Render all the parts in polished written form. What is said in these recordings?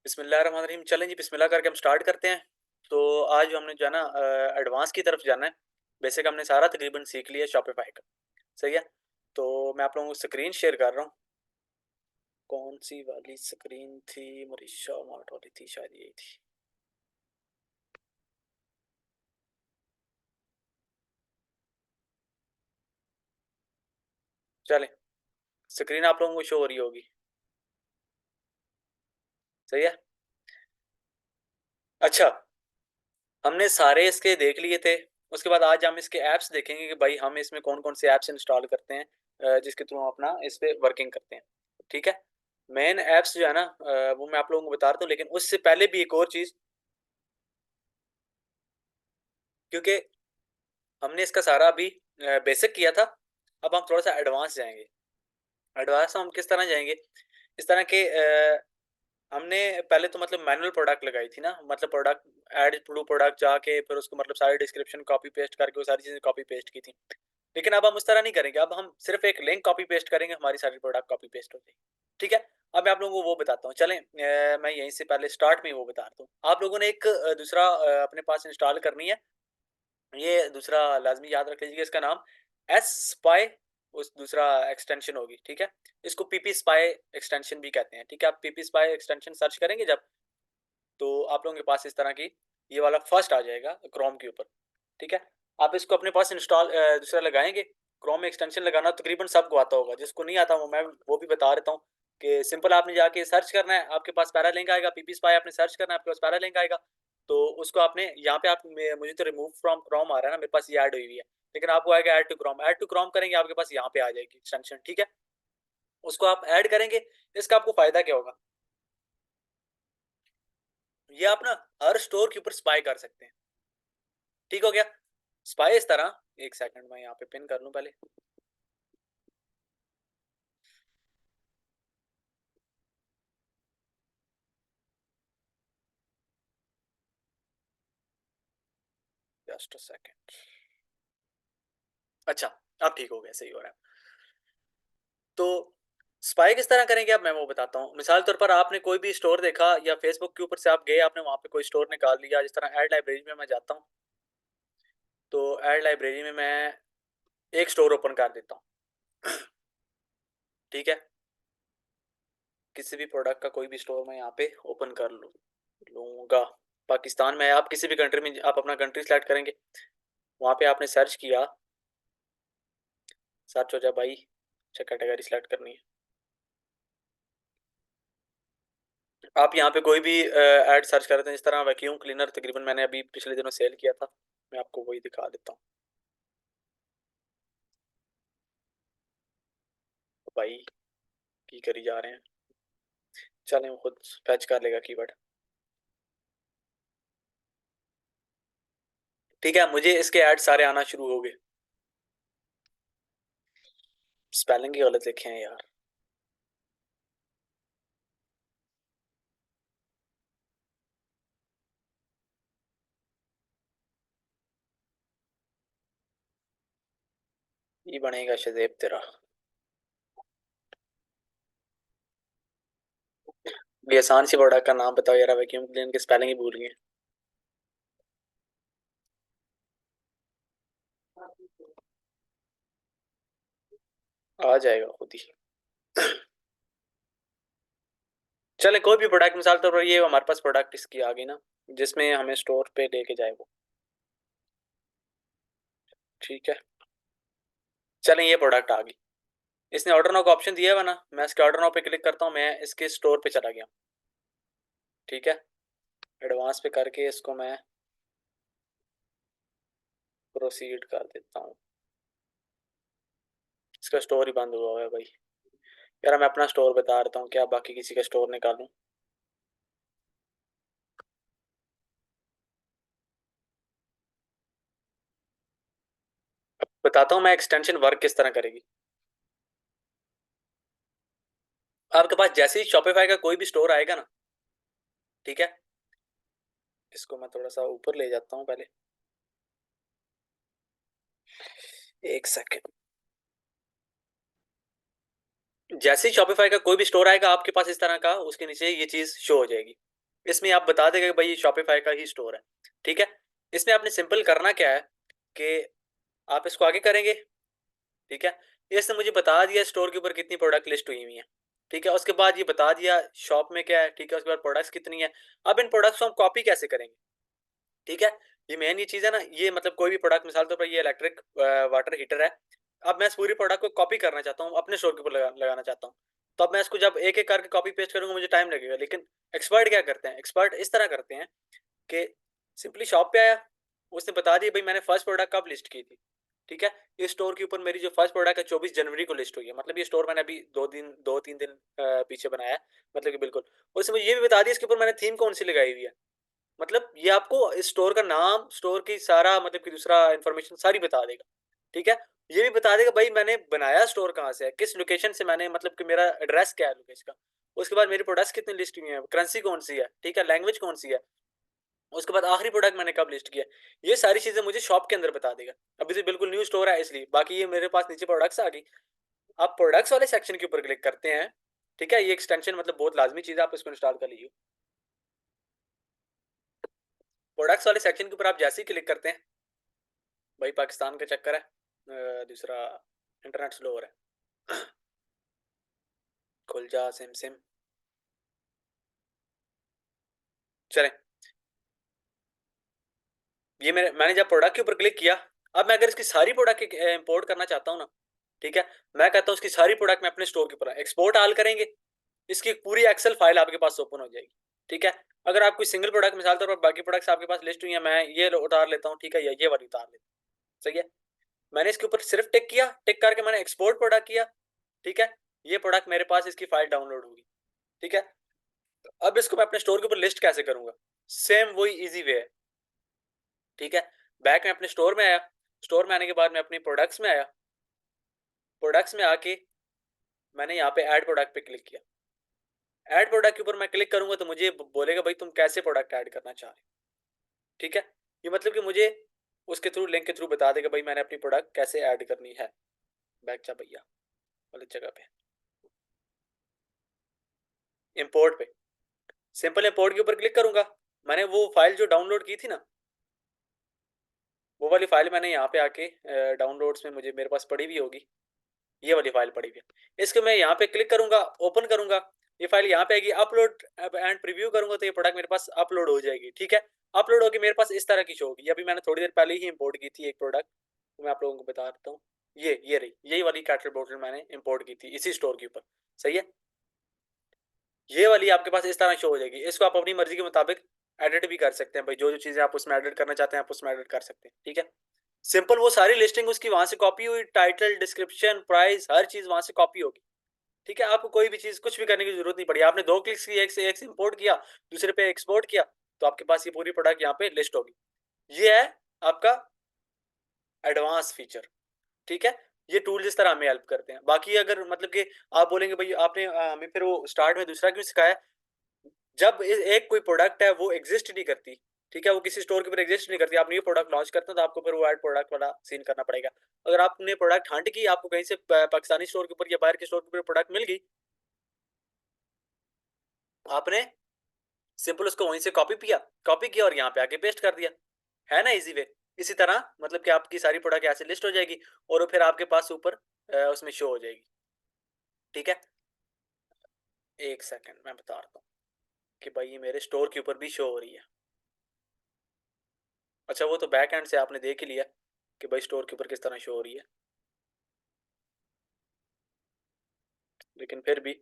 बिस्मिल्लाहिर्रहमानिर्रहीम। चलें जी, बिस्मिल्लाह करके हम स्टार्ट करते हैं। तो आज हमने जो है ना एडवांस की तरफ जाना है। बेसिक हमने सारा तकरीबन सीख लिया शॉपिफाई का। सही है। तो मैं आप लोगों को स्क्रीन शेयर कर रहा हूँ। कौन सी वाली स्क्रीन थी? मरीशा मार्ट वाली थी शायद, यही थी। चलें, स्क्रीन आप लोगों को शो हो रही होगी। सही है। अच्छा, हमने सारे इसके देख लिए थे। उसके बाद आज हम इसके ऐप्स देखेंगे कि भाई हम इसमें कौन कौन से ऐप्स इंस्टॉल करते हैं, जिसके थ्रू हम अपना इस पे वर्किंग करते हैं। ठीक है। मेन ऐप्स जो है ना, वो मैं आप लोगों को बता रहा हूँ, लेकिन उससे पहले भी एक और चीज, क्योंकि हमने इसका सारा अभी बेसिक किया था। अब हम थोड़ा सा एडवांस जाएंगे। एडवांस हम किस तरह जाएंगे? इस तरह के हमने पहले तो मतलब मैनुअल प्रोडक्ट लगाई थी ना, मतलब प्रोडक्ट ऐड टू प्रोडक्ट जाके फिर उसको मतलब सारी डिस्क्रिप्शन कॉपी पेस्ट करके वो सारी चीजें कॉपी पेस्ट की थी। लेकिन अब हम उस तरह नहीं करेंगे। अब हम सिर्फ एक लिंक कॉपी पेस्ट करेंगे, हमारी सारी प्रोडक्ट कॉपी पेस्ट हो जाएगी। ठीक है। अब मैं आप लोगों को वो बताता हूँ। चलें, मैं यहीं से पहले स्टार्ट में ही वो बताता हूँ। आप लोगों ने एक दूसरा अपने पास इंस्टॉल करनी है। ये दूसरा लाजमी याद रख लीजिएगा, इसका नाम एस स्पाई उस दूसरा एक्सटेंशन होगी। ठीक है। इसको पीपी स्पाई एक्सटेंशन भी कहते हैं। ठीक है। आप पीपी स्पाई एक्सटेंशन सर्च करेंगे जब, तो आप लोगों के पास इस तरह की ये वाला फर्स्ट आ जाएगा क्रोम के ऊपर। ठीक है। आप इसको अपने पास इंस्टॉल दूसरा लगाएंगे। क्रोम में एक्सटेंशन लगाना तकरीबन सबको आता होगा, जिसको नहीं आता वो मैं वो भी बता देता हूँ कि सिंपल आपने जाके सर्च करना है, आपके पास पैरा लिंक आएगा। पीपी स्पाई आपने सर्च करना है, आपके पास पैरा लिंक आएगा। तो उसको आपने यहाँ पे आप मुझे तो रिमूव फ्रॉम क्रोम आ रहा है ना, मेरे पास ये ऐड हुई हुई है। लेकिन आपको आएगा add to Chrome. Add to Chrome करेंगे, आपके पास यहाँ पे आ जाएगी एक्सटेंशन। ठीक है। उसको आप ऐड करेंगे। इसका आपको फायदा क्या होगा? ये आप ना हर स्टोर के ऊपर स्पाई कर सकते हैं। ठीक हो गया। स्पाई इस तरह, एक सेकंड में यहाँ पे पिन कर लूं पहले। Just a second. अच्छा, अब ठीक हो गया, सही हो रहा है। तो स्पाई किस तरह करेंगे अब मैं वो बताता हूँ। मिसाल तौर पर आपने कोई भी स्टोर देखा या फेसबुक के ऊपर से आप गए, आपने वहां पे कोई स्टोर निकाल लिया। जिस तरह ऐड लाइब्रेरी में मैं जाता हूँ, तो ऐड लाइब्रेरी में मैं एक स्टोर ओपन कर देता हूँ। ठीक है। किसी भी प्रोडक्ट का कोई भी स्टोर मैं यहाँ पे ओपन कर लूंगा। पाकिस्तान में, आप किसी भी कंट्री में आप अपना कंट्री सेलेक्ट करेंगे। वहां पे आपने सर्च किया, सर्च हो जाए भाई। अच्छा, कैटेगरी सेलेक्ट करनी है। आप यहाँ पे कोई भी ऐड सर्च करते हैं, इस तरह वैक्यूम क्लीनर तकरीबन मैंने अभी पिछले दिनों सेल किया था। मैं आपको वही दिखा देता हूँ भाई, की करी जा रहे हैं। चलें, वो खुद फैच कर लेगा कीवर्ड। ठीक है, मुझे इसके ऐड सारे आना शुरू हो गए। स्पेलिंग ही गलत लिखे हैं यार। ये बनेगा शजेब तेरा। भी आसान सी प्रोडक्ट का नाम बताओ यार, वैक्यूम क्लीनर की स्पेलिंग ही भूल गए। आ जाएगा खुद ही। चले, कोई भी प्रोडक्ट, मिसाल तौर पर ये हमारे पास प्रोडक्ट इसकी आ गई ना, जिसमें हमें स्टोर पे लेके जाए वो। ठीक है। चलें, ये प्रोडक्ट आ गई। इसने ऑर्डर नाउ का ऑप्शन दिया हुआ ना, मैं इसके ऑर्डर नाउ पे क्लिक करता हूँ, मैं इसके स्टोर पे चला गया। ठीक है। एडवांस पे करके इसको मैं प्रोसीड कर देता हूँ। इसका स्टोर ही बंद हुआ हुआ है भाई। यार मैं अपना स्टोर बता रहा हूँ, क्या बाकी किसी का स्टोर निकालूं? बताता हूँ मैं एक्सटेंशन वर्क किस तरह करेगी। आपके पास जैसे ही शॉपिफाई का कोई भी स्टोर आएगा ना, ठीक है, इसको मैं थोड़ा सा ऊपर ले जाता हूँ पहले। एक सेकेंड। जैसे ही शॉपिफाई का कोई भी स्टोर आएगा आपके पास इस तरह का, उसके नीचे ये चीज शो हो जाएगी। इसमें आप बता देगा कि भाई ये शॉपिफाई का ही स्टोर है। ठीक है, इसमें आपने सिंपल करना क्या है कि आप इसको आगे करेंगे। ठीक है, इसने मुझे बता दिया स्टोर के ऊपर कितनी प्रोडक्ट लिस्ट हुई हुई है। ठीक है, उसके बाद ये बता दिया शॉप में क्या है। ठीक है, उसके बाद प्रोडक्ट्स कितनी है। अब इन प्रोडक्ट्स को हम कॉपी कैसे करेंगे। ठीक है, ये मेन ये चीज है ना, ये मतलब कोई भी प्रोडक्ट मिसाल तौर पर ये इलेक्ट्रिक वाटर हीटर है। अब मैं इस पूरी प्रोडक्ट को कॉपी करना चाहता हूँ, अपने स्टोर के ऊपर लगाना चाहता हूँ। तो अब मैं इसको जब एक एक करके कॉपी पेस्ट करूंगा मुझे टाइम लगेगा। लेकिन एक्सपर्ट क्या करते हैं, एक्सपर्ट इस तरह करते हैं कि सिंपली शॉप पे आया, उसने बता दिया भाई मैंने फर्स्ट प्रोडक्ट कब लिस्ट की थी। ठीक है, इस स्टोर के ऊपर मेरी जो फर्स्ट प्रोडक्ट है 24 जनवरी को लिस्ट हुई है। मतलब ये स्टोर मैंने अभी 2-3 दिन पीछे बनाया है। मतलब कि बिल्कुल, उसने मुझे ये भी बता दिया इसके ऊपर मैंने थीम कौन सी लगाई हुई है। मतलब ये आपको इस स्टोर का नाम, स्टोर की सारा मतलब कि दूसरा इन्फॉर्मेशन सारी बता देगा। ठीक है, ये भी बता देगा भाई मैंने बनाया स्टोर कहाँ से है, किस लोकेशन से मैंने, मतलब कि मेरा एड्रेस क्या है लोकेशन का। उसके बाद मेरी प्रोडक्ट्स कितनी लिस्ट हुई है, करेंसी कौन सी है, ठीक है, लैंग्वेज कौन सी है। उसके बाद आखिरी प्रोडक्ट मैंने कब लिस्ट किया, ये सारी चीजें मुझे शॉप के अंदर बता देगा। अभी तो बिल्कुल न्यू स्टोर है इसलिए। बाकी ये मेरे पास नीचे प्रोडक्ट्स आ गई। आप प्रोडक्ट्स वाले सेक्शन के ऊपर क्लिक करते हैं। ठीक है, ये एक्सटेंशन मतलब बहुत लाजमी चीज है, आप इसको इंस्टॉल कर लीजिए। प्रोडक्ट्स वाले सेक्शन के ऊपर आप जैसे ही क्लिक करते हैं, भाई पाकिस्तान का चक्कर है, दूसरा इंटरनेट स्लो हो रहा है। खुल जा सिम सिम। चलें, ये मैंने जब प्रोडक्ट के ऊपर क्लिक किया, अब मैं अगर इसकी सारी प्रोडक्ट इंपोर्ट करना चाहता हूँ ना, ठीक है, मैं कहता हूँ इसकी सारी प्रोडक्ट मैं अपने स्टोर के ऊपर एक्सपोर्ट आल करेंगे, इसकी पूरी एक्सेल फाइल आपके पास ओपन हो जाएगी। ठीक है, अगर आप कोई सिंगल प्रोडक्ट मिसाल तौर पर बाकी प्रोडक्ट्स आपके पास लिस्ट हुई है, मैं ये उतार लेता हूँ, ठीक है, या ये वाली उतार लेता हूँ। सही है, मैंने इसके ऊपर सिर्फ टिक किया, टिक करके मैंने एक्सपोर्ट प्रोडक्ट किया। ठीक है, ये प्रोडक्ट मेरे पास इसकी फाइल डाउनलोड होगी। ठीक है, अब इसको मैं अपने स्टोर के ऊपर लिस्ट कैसे करूंगा, सेम वही इजी वे है। ठीक है, बैक में अपने स्टोर में आया, स्टोर में आने के बाद मैं अपनी प्रोडक्ट्स में आया, प्रोडक्ट्स में आके मैंने यहाँ पे ऐड प्रोडक्ट पे क्लिक किया। ऐड प्रोडक्ट के ऊपर मैं क्लिक करूंगा तो मुझे बोलेगा भाई तुम कैसे प्रोडक्ट ऐड करना चाह रहे हो। ठीक है, ये मतलब कि मुझे उसके थ्रू, लिंक के थ्रू बता देगा भाई मैंने अपनी प्रोडक्ट कैसे ऐड करनी है। बैक जा भैया वाली जगह पे, इंपोर्ट पे, सिंपल इंपोर्ट के ऊपर क्लिक करूंगा। मैंने वो फाइल जो डाउनलोड की थी ना, वो वाली फाइल मैंने यहाँ पे आके डाउनलोड्स में मुझे मेरे पास पड़ी हुई होगी, ये वाली फाइल पड़ी हुई है। इसको मैं यहाँ पे क्लिक करूंगा, ओपन करूंगा, ये फाइल यहाँ पे आएगी, अपलोड एंड प्रीव्यू करूंगा तो ये प्रोडक्ट मेरे पास अपलोड हो जाएगी। ठीक है, अपलोड होगी मेरे पास इस तरह की शो होगी। अभी मैंने थोड़ी देर पहले ही इंपोर्ट की थी एक प्रोडक्ट, तो मैं आप लोगों को बता देता हूँ। ये रही, यही वाली कैटल बोतल मैंने इंपोर्ट की थी इसी स्टोर के ऊपर। सही है, ये वाली आपके पास इस तरह शो हो जाएगी। इसको आप अपनी मर्जी के मुताबिक एडिट भी कर सकते हैं भाई, जो जो चीजें आप उसमें एडिट करना चाहते हैं आप उसमें एडिट कर सकते हैं। ठीक है, सिंपल वो सारी लिस्टिंग उसकी वहां से कॉपी हुई, टाइटल, डिस्क्रिप्शन, प्राइस, हर चीज वहां से कॉपी होगी। ठीक है, आपको कोई भी चीज कुछ भी करने की जरूरत नहीं पड़ी, आपने दो क्लिक्स की, एक से इंपोर्ट किया, दूसरे पे एक्सपोर्ट किया, तो आपके पास ये पूरी प्रोडक्ट यहाँ पे लिस्ट होगी। ये है आपका एडवांस फीचर। ठीक है, ये टूल जिस तरह हमें हेल्प करते हैं। बाकी अगर मतलब कि आप बोलेंगे भाई आपने हमें फिर वो स्टार्ट में दूसरा क्यों सिखाया, जब एक कोई प्रोडक्ट है वो एग्जिस्ट नहीं करती, ठीक है, वो किसी स्टोर के ऊपर एग्जिस्ट नहीं करती, आप न्यू प्रोडक्ट लॉन्च करते हैं तो आपको फिर वो ऐड प्रोडक्ट वाला सीन करना पड़ेगा। अगर आपने प्रोडक्ट हंट की, आपको कहीं से पाकिस्तानी स्टोर के ऊपर या बाहर के स्टोर के ऊपर प्रोडक्ट मिल गई, आपने सिंपल उसको वहीं से कॉपी किया और यहाँ पे आके पेस्ट कर दिया। है ना इजी वे। इसी तरह मतलब कि आपकी सारी प्रोडक्ट ऐसे लिस्ट हो जाएगी और वो फिर आपके पास ऊपर उसमें शो हो जाएगी। ठीक है, एक सेकंड मैं बता रहा हूँ कि भाई ये मेरे स्टोर के ऊपर भी शो हो रही है। अच्छा, वो तो बैक एंड से आपने देख ही लिया कि भाई स्टोर के ऊपर किस तरह शो हो रही है, लेकिन फिर भी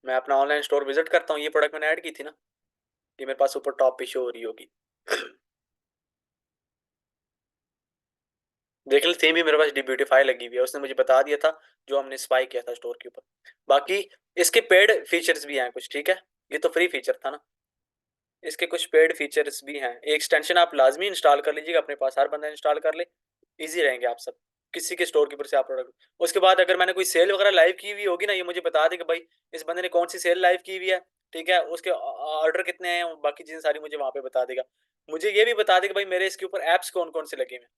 मैं अपना ऑनलाइन स्टोर विजिट करता हूँ, ये प्रोडक्ट मैंने ऐड की थी ना, ये मेरे पास ऊपर टॉप पे शो हो रही होगी। देख ली थीम भी मेरे पास डिब्यूटीफाई लगी हुई है, उसने मुझे बता दिया था जो हमने स्पाई किया था स्टोर के ऊपर। बाकी इसके पेड फीचर्स भी हैं कुछ। ठीक है, ये तो फ्री फीचर था ना, इसके कुछ पेड फीचर्स भी हैं। एक एक्सटेंशन आप लाजमी इंस्टॉल कर लीजिएगा, अपने पास हर बंदा इंस्टॉल कर ले, इजी रहेंगे आप सब, किसी के स्टोर के ऊपर से आप प्रोडक्ट। उसके बाद अगर मैंने कोई सेल वगैरह लाइव की हुई होगी ना, ये मुझे बता देगा भाई इस बंदे ने कौन सी सेल लाइव की हुई है। ठीक है, उसके ऑर्डर कितने हैं, बाकी चीजें सारी मुझे वहां पे बता देगा। मुझे ये भी बता देगा भाई मेरे इसके ऊपर एप्स कौन कौन से लगे हुए हैं।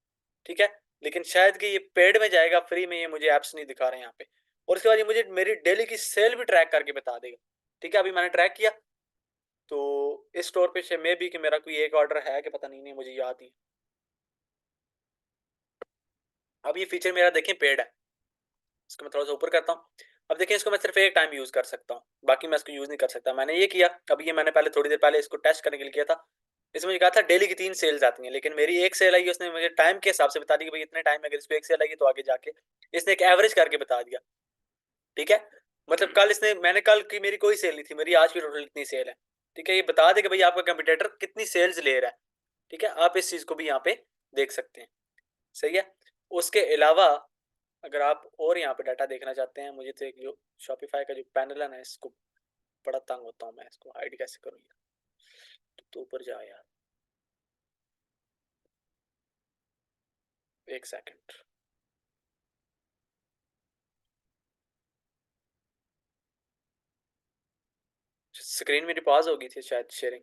ठीक है, लेकिन शायद कि ये पेड में जाएगा, फ्री में ये मुझे एप्स नहीं दिखा रहे हैं यहाँ पे। और उसके बाद ये मुझे मेरी डेली की सेल भी ट्रैक करके बता देगा। ठीक है, अभी मैंने ट्रैक किया, तो इस स्टोर पे मे भी कि मेरा कोई एक ऑर्डर है कि पता नहीं मुझे याद नहीं। अब ये फीचर मेरा देखें पेड है, इसको मैं थोड़ा सा ऊपर करता हूँ। अब देखिए इसको मैं सिर्फ एक टाइम यूज कर सकता हूँ, बाकी मैं इसको यूज नहीं कर सकता। मैंने ये किया, अब ये मैंने पहले थोड़ी देर पहले इसको टेस्ट करने के लिए किया था। इसमें मुझे कहा था डेली की 3 सेल्स आती हैं, लेकिन मेरी एक सेल आई, उसने मुझे टाइम के हिसाब से बता दी कि भाई इतने टाइम में अगर इसको एक सेल आई तो आगे जाके इसने एक एवरेज करके बता दिया। ठीक है, मतलब कल इसने, मैंने कल की मेरी कोई सेल नहीं थी, मेरी आज की टोटल इतनी सेल है। ठीक है, ये बता दे कि भाई आपका कंपटीटर कितनी सेल्स ले रहा है। ठीक है, आप इस चीज को भी यहाँ पे देख सकते हैं। सही है। उसके अलावा अगर आप और यहाँ पे डाटा देखना चाहते हैं, मुझे तो एक जो शॉपिफाई का जो पैनल है ना, इसको बड़ा तंग होता हूँ मैं, इसको हाइड कैसे करूँ यार। तो ऊपर जा यार, एक सेकंड। स्क्रीन मेरी पॉज हो गई थी शायद, शेयरिंग।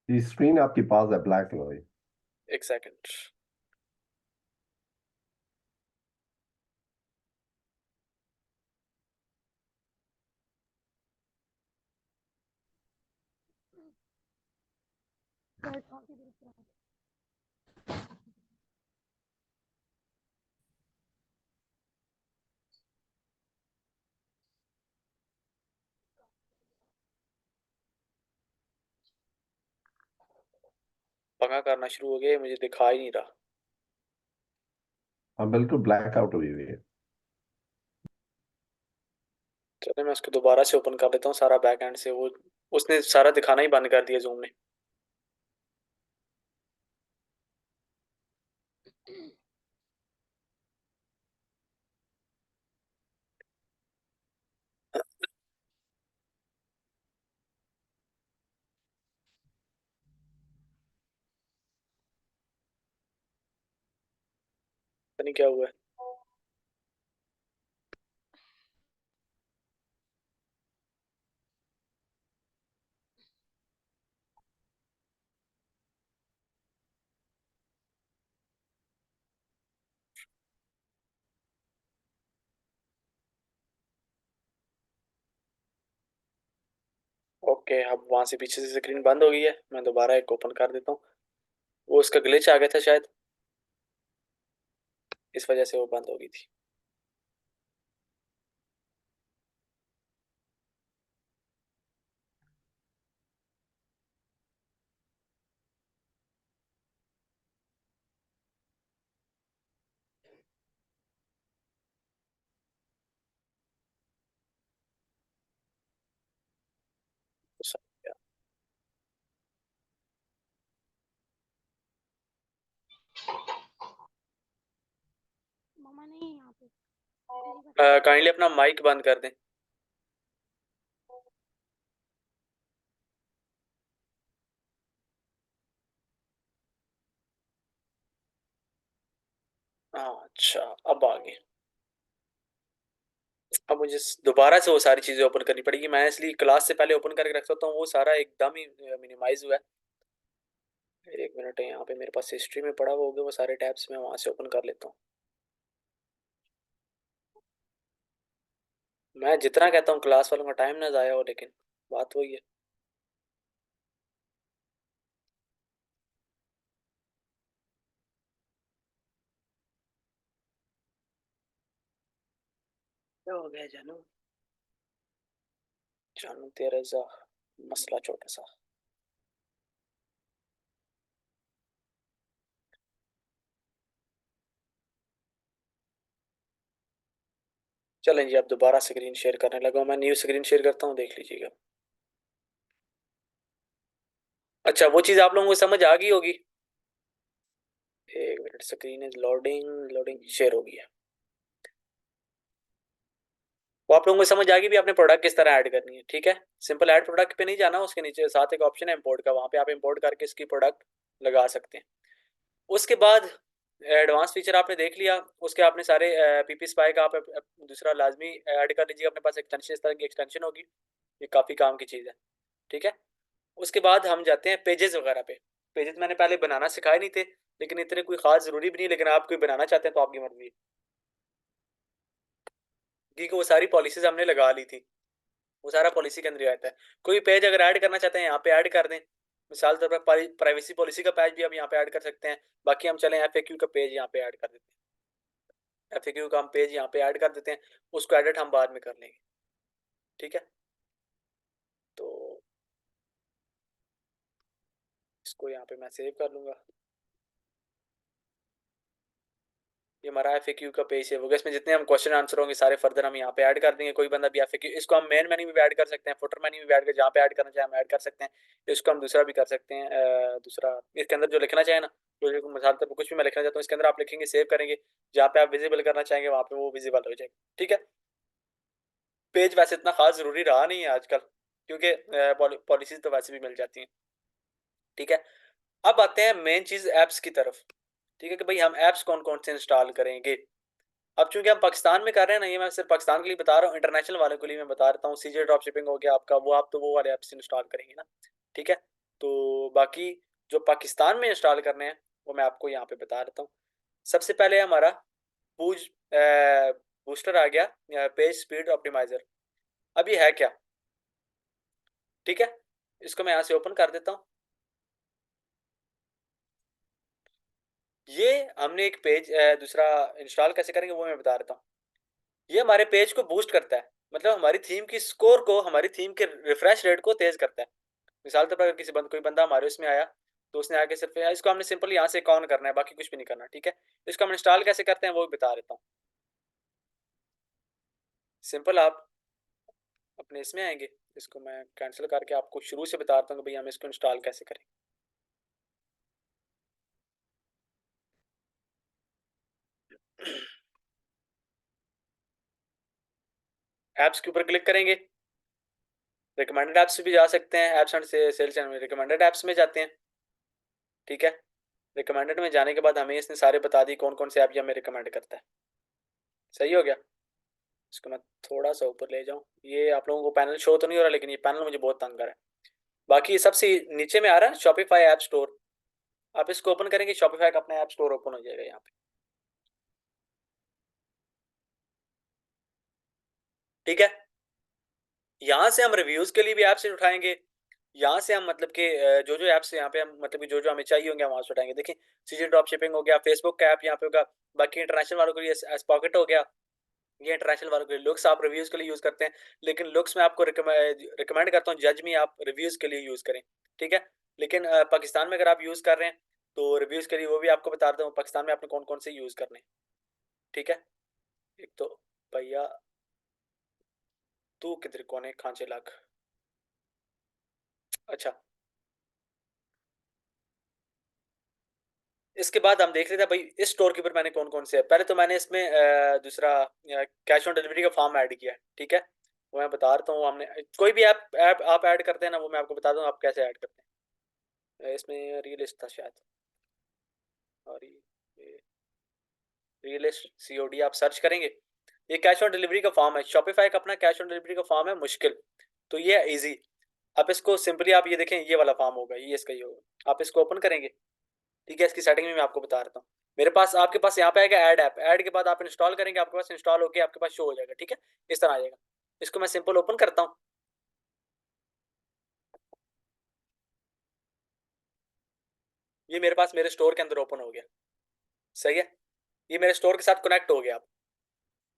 ये स्क्रीन आपके पास है ब्लैक कलर। एक सेकंड। पंगा करना शुरू हो गया, मुझे दिखा ही नहीं रहा। हाँ बिल्कुल ब्लैक आउट हुई हुई है। चलो मैं उसको दोबारा से ओपन कर लेता हूँ सारा बैक एंड से, वो उसने सारा दिखाना ही बंद कर दिया जूम ने। पता नहीं क्या हुआ है। ओके, अब वहां से पीछे से स्क्रीन बंद हो गई है, मैं दोबारा एक ओपन कर देता हूँ। वो उसका ग्लिच आ गया था शायद, इस वजह से वो बंद हो गई थी। तो सब क्या। मामा नहीं है यहाँ पे, दीदी का काइंडली अपना माइक बंद कर दें। हाँ अच्छा, अब आ गए। अब मुझे दोबारा से वो सारी चीजें ओपन करनी पड़ेगी, मैं इसलिए क्लास से पहले ओपन करके रख सकता हूँ, वो सारा एकदम ही मिनिमाइज हुआ है। एक मिनट है, यहाँ पे मेरे पास हिस्ट्री में पड़ा हुआ होगा वो सारे टैब्स, मैं वहां से ओपन कर लेता हूँ। मैं जितना कहता हूँ क्लास वालों का टाइम ना जाया हो, लेकिन बात वही है। क्या हो गया जानू, जानू तेरा जा मसला छोटा सा। चलें जी, अब दोबारा स्क्रीन शेयर करने लगा हूँ मैं, न्यू स्क्रीन शेयर करता हूँ, देख लीजिएगा। अच्छा, वो चीज़ आप लोगों को समझ आ गई होगी। एक minute, screen is loading, loading share हो गया। वो आप लोगों को समझ आ गई भी आपने प्रोडक्ट किस तरह ऐड करनी है। ठीक है, सिंपल ऐड प्रोडक्ट पे नहीं जाना, उसके नीचे साथ एक ऑप्शन है इंपोर्ट का, वहाँ पे आप इंपोर्ट करके इसकी प्रोडक्ट लगा सकते हैं। उसके बाद एडवांस फीचर आपने देख लिया, उसके आपने सारे पीपी स्पाई का आप दूसरा लाजमी ऐड कर लीजिए अपने पास एक्सटेंशन, इस तरह की एक्सटेंशन होगी, ये काफ़ी काम की चीज़ है। ठीक है, उसके बाद हम जाते हैं पेजेस वगैरह पे। पेजेस मैंने पहले बनाना सिखाए नहीं थे, लेकिन इतने कोई खास ज़रूरी भी नहीं, लेकिन आप कोई बनाना चाहते हैं तो आपकी मर्जी है। क्योंकि वो सारी पॉलिसीज हमने लगा ली थी, वो सारा पॉलिसी के अंदर ही आता है। कोई पेज अगर ऐड करना चाहते हैं यहाँ पे ऐड कर दें। मिसाल तौर पर प्राइवेसी पॉलिसी का पेज भी हम यहाँ पे ऐड कर सकते हैं। बाकी हम चलें एफएक्यू का पेज यहाँ पे ऐड कर देते हैं। एफएक्यू का हम पेज यहाँ पे ऐड कर देते हैं, उसको एडिट हम बाद में कर लेंगे। ठीक है, तो इसको यहाँ पे मैं सेव कर लूंगा। ये हमारा एफएक्यू का पेज सेव होगा। इसमें जितने हम क्वेश्चन आंसर होंगे सारे फर्दर हम यहाँ पे ऐड कर देंगे। कोई बंदा भी एफएक्यू, इसको हम मेन मेन्यू में भी ऐड कर सकते हैं, फुटर मेन्यू में भी ऐड कर, जहाँ पे ऐड करना चाहे हम ऐड कर सकते हैं। इसको हम दूसरा भी कर सकते हैं, दूसरा इसके अंदर जो लिखना चाहे ना, जो मिसाल तौर पर कुछ भी मैं लिखना चाहता हूँ इसके अंदर आप लिखेंगे, सेव करेंगे, जहाँ पे आप विजिबल करना चाहेंगे वहाँ पे वो विजिबल हो जाएगा। ठीक है, पेज वैसे इतना खास जरूरी रहा नहीं है आजकल, क्योंकि पॉलिसीज तो वैसे भी मिल जाती हैं। ठीक है, अब आते हैं मेन चीज ऐप्स की तरफ। ठीक है कि भाई हम ऐप्स कौन कौन से इंस्टॉल करेंगे। अब चूंकि हम पाकिस्तान में कर रहे हैं ना, ये मैं सिर्फ पाकिस्तान के लिए बता रहा हूँ, इंटरनेशनल वालों के लिए मैं बता देता हूँ। सीजे ड्रॉप शिपिंग हो गया आपका, वो आप तो वो वाले ऐप्स इंस्टॉल करेंगे ना। ठीक है, तो बाकी जो पाकिस्तान में इंस्टॉल करने हैं वो मैं आपको यहाँ पे बता देता हूँ। सबसे पहले हमारा बूज बूस्टर आ गया, पेज स्पीड ऑप्टिमाइजर। अब ये है क्या? ठीक है, इसको मैं यहाँ से ओपन कर देता हूँ। ये हमने एक पेज दूसरा इंस्टॉल कैसे करेंगे वो मैं बता देता हूँ। ये हमारे पेज को बूस्ट करता है, मतलब हमारी थीम की स्कोर को, हमारी थीम के रिफ्रेश रेट को तेज करता है। मिसाल तौर पर अगर कोई बंदा हमारे उसमें आया, तो उसने आके सिर्फ इसको हमने सिंपल यहाँ से ऑन करना है, बाकी कुछ भी नहीं करना। ठीक है, इसको हम इंस्टॉल कैसे करते हैं वो भी बता देता हूँ। सिंपल, आप अपने इसमें आएंगे, इसको मैं कैंसिल करके आपको शुरू से बताता हूँ कि भाई हम इसको इंस्टॉल कैसे करें। ऐप्स के ऊपर क्लिक करेंगे, रिकमेंडेड ऐप्स भी जा सकते हैं, apps and sales and recommended apps में जाते हैं। ठीक है, रिकमेंडेड में जाने के बाद हमें इसने सारे बता दी कौन कौन से ऐप ये हमें रिकमेंड करता है। सही हो गया, इसको मैं थोड़ा सा ऊपर ले जाऊं, ये आप लोगों को पैनल शो तो नहीं हो रहा, लेकिन ये पैनल मुझे बहुत तंग कर रहा है। बाकी सबसे नीचे में आ रहा है शॉपिफाई ऐप स्टोर, आप इसको ओपन करेंगे, शॉपिफाई का अपना ऐप स्टोर ओपन हो जाएगा यहाँ पे। ठीक है, यहाँ से हम रिव्यूज के लिए भी ऐप्स उठाएंगे। यहाँ से हम मतलब कि जो जो ऐप्स यहाँ पे हम मतलब कि जो जो हमें चाहिए होंगे हम वहाँ से उठाएंगे। देखिए, सीजन ड्रॉप शिपिंग हो गया, फेसबुक का ऐप यहाँ पे होगा। बाकी इंटरनेशनल वालों के लिए पॉकेट हो गया, ये इंटरनेशनल वालों के लिए। लुक्स आप रिव्यूज के लिए यूज करते हैं, लेकिन लुक्स में आपको रिकमेंड करता हूँ जज में आप रिव्यूज के लिए यूज करें। ठीक है, लेकिन पाकिस्तान में अगर आप यूज कर रहे हैं तो रिव्यूज के लिए वो भी आपको बता देता हूँ पाकिस्तान में आपने कौन कौन से यूज करने हैं। ठीक है, एक तो भैया तू किधर कौन है खांचे लाख। अच्छा, इसके बाद हम देख लेते हैं भाई इस स्टोर के ऊपर मैंने कौन कौन से है। पहले तो मैंने इसमें दूसरा कैश ऑन डिलीवरी का फॉर्म ऐड किया है। ठीक है, वो मैं बता देता हूँ। हमने कोई भी ऐप आप ऐड करते हैं ना, वो मैं आपको बता दूँ आप कैसे ऐड करते हैं। इसमें रियलिस्ट था शायद, और ये रियलिस्ट सीओडी आप सर्च करेंगे। ये कैश ऑन डिलीवरी का फॉर्म है, शॉपिफाई का अपना कैश ऑन डिलीवरी का फॉर्म है मुश्किल, तो ये है इजी। आप इसको सिंपली आप ये देखें, ये वाला फॉर्म होगा, ये इसका ये होगा, आप इसको ओपन करेंगे। ठीक है, इसकी सेटिंग में मैं आपको बता देता हूँ। मेरे पास आपके पास यहाँ पे आएगा ऐड ऐप, ऐड के बाद आप इंस्टॉल करेंगे, आपके पास इंस्टॉल होकर आपके पास शो हो जाएगा। ठीक है, इस तरह आ जाएगा। इसको मैं सिंपल ओपन करता हूँ। ये मेरे पास मेरे स्टोर के अंदर ओपन हो गया। सही है, ये मेरे स्टोर के साथ कनेक्ट हो गया। आप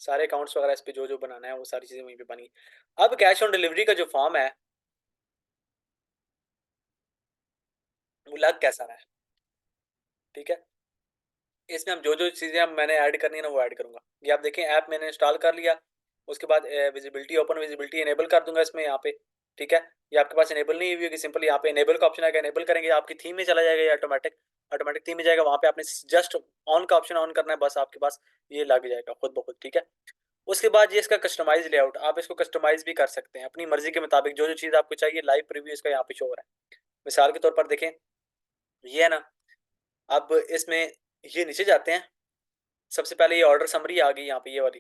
सारे अकाउंट्स वगैरह इस पे जो जो बनाना है वो सारी चीजें वहीं पे बनी। अब कैश ऑन डिलीवरी का जो फॉर्म है वो लग कैसा रहा है। ठीक है, इसमें हम जो जो चीज़ें हम मैंने ऐड करनी है ना वो ऐड करूंगा। ये आप देखें, ऐप मैंने इंस्टॉल कर लिया, उसके बाद विजिबिलिटी ओपन विजिबिलिटी इनेबल कर दूंगा इसमें यहाँ पे। ठीक है, ये आपके पास इनेबल नहीं हुई होगी, सिंपल यहाँ पे इनेबल का ऑप्शन आएगा, इनेबल करेंगे आपकी थीम में चला जाएगा, ये ऑटोमेटिक ऑटोमेटिक थीम में जाएगा। वहाँ पे आपने जस्ट ऑन का ऑप्शन ऑन करना है, बस आपके पास ये लग जाएगा खुद ब खुद। ठीक है, उसके बाद ये इसका कस्टमाइज लेआउट, आप इसको कस्टमाइज भी कर सकते हैं अपनी मर्जी के मुताबिक, जो जो चीज़ आपको चाहिए। लाइव प्रीव्यू इसका यहाँ पे शो हो रहा है, मिसाल के तौर पर देखें, ये है ना। अब इसमें ये नीचे जाते हैं, सबसे पहले ये ऑर्डर समरी आ गई यहाँ पे, ये वाली।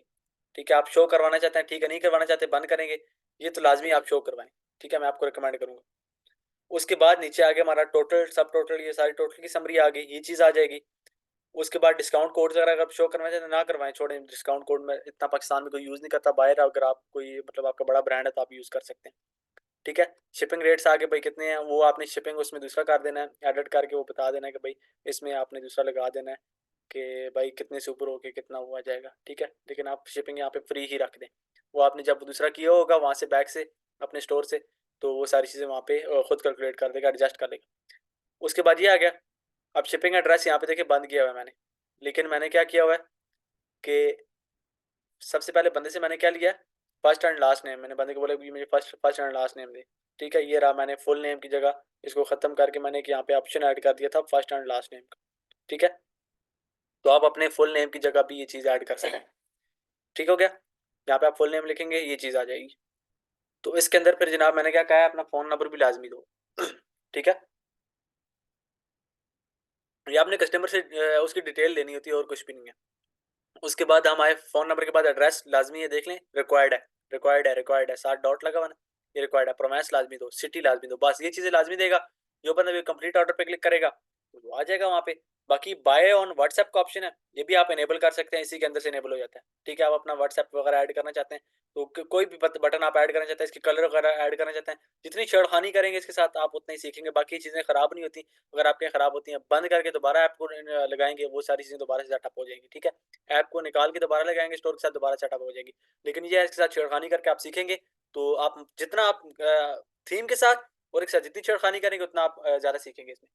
ठीक है, आप शो करवाना चाहते हैं, ठीक है, नहीं करवाना चाहते बंद करेंगे। ये तो लाजमी आप शो करवाएं। ठीक है, मैं आपको रिकमेंड करूंगा। उसके बाद नीचे आ गया हमारा टोटल सब टोटल, ये सारी टोटल की समरी आ गई, ये चीज़ आ जाएगी। उसके बाद डिस्काउंट कोड्स वगैरह अगर शो करवाना चाहते हैं ना करवाएं, छोड़ें डिस्काउंट कोड में, इतना पाकिस्तान में कोई यूज़ नहीं करता। बाहर अगर आप कोई मतलब आपका बड़ा ब्रांड है तो आप यूज़ कर सकते हैं। ठीक है, शिपिंग रेट्स आगे भाई कितने हैं वो आपने शिपिंग उसमें दूसरा कर देना है, एडिट करके वो बता देना है कि भाई इसमें आपने दूसरा लगा देना है कि भाई कितने से ऊपर होके कितना हुआ जाएगा। ठीक है, लेकिन आप शिपिंग यहाँ पे फ्री ही रख दें। वो आपने जब दूसरा किया होगा वहाँ से बैक से अपने स्टोर से, तो वो सारी चीज़ें वहाँ पे खुद कैलकुलेट कर देगा, एडजस्ट कर लेगा। उसके बाद ये आ गया, अब शिपिंग एड्रेस यहाँ पे देखिए बंद किया हुआ है मैंने, लेकिन मैंने क्या किया हुआ है कि सबसे पहले बंदे से मैंने क्या लिया, फर्स्ट एंड लास्ट नेम। मैंने बंदे को बोला कि मुझे first first and last name दे। ठीक है, ये रहा, मैंने फुल नेम की जगह इसको ख़त्म करके मैंने यहाँ पे ऑप्शन ऐड कर दिया था फर्स्ट एंड लास्ट नेम का। ठीक है, तो आप अपने फुल नेम की जगह भी ये चीज़ ऐड कर सकें। ठीक हो गया, यहाँ पे आप फुल नेम लिखेंगे ये चीज़ आ जाएगी। तो इसके अंदर फिर जनाब मैंने क्या कहा है, अपना फ़ोन नंबर भी लाजमी दो। ठीक है, ये आपने कस्टमर से उसकी डिटेल लेनी होती है और कुछ भी नहीं है। उसके बाद हम आए फ़ोन नंबर के बाद एड्रेस लाजमी है, देख लें रिक्वायर्ड है, रिक्वायर्ड है, रिक्वायर्ड है, 7 डॉट लगा हुआ ना, ये रिक्वायर्ड है। प्रोमाइस लाजमी दो, सिटी लाजमी दो, बस ये चीज़ें लाजमी देगा। जो बंदा कंप्लीट ऑर्डर पे क्लिक करेगा तो वो आ जाएगा वहाँ पे। बाकी बाय ऑन व्हाट्सएप का ऑप्शन है, ये भी आप इनेबल कर सकते हैं, इसी के अंदर से इनेबल हो जाता है। ठीक है, आप अपना व्हाट्सएप वगैरह ऐड करना चाहते हैं तो कोई भी बटन आप ऐड करना चाहते हैं, इसकी कलर वगैरह ऐड करना चाहते हैं, जितनी छेड़खानी करेंगे इसके साथ आप उतना ही सीखेंगे। बाकी चीज़ें ख़राब नहीं होती, अगर आपके ख़राब होती हैं बंद करके दोबारा ऐप को लगाएंगे वो सारी चीज़ें दोबारा से सेटअप हो जाएंगी। ठीक है, ऐप को निकाल के दोबारा लगाएंगे स्टोर के साथ दोबारा सेटअप हो जाएगी। लेकिन ये इसके साथ छेड़खानी करके आप सीखेंगे तो आप जितना आप थीम के साथ और एक साथ जितनी छेड़खानी करेंगे उतना आप ज़्यादा सीखेंगे इसमें।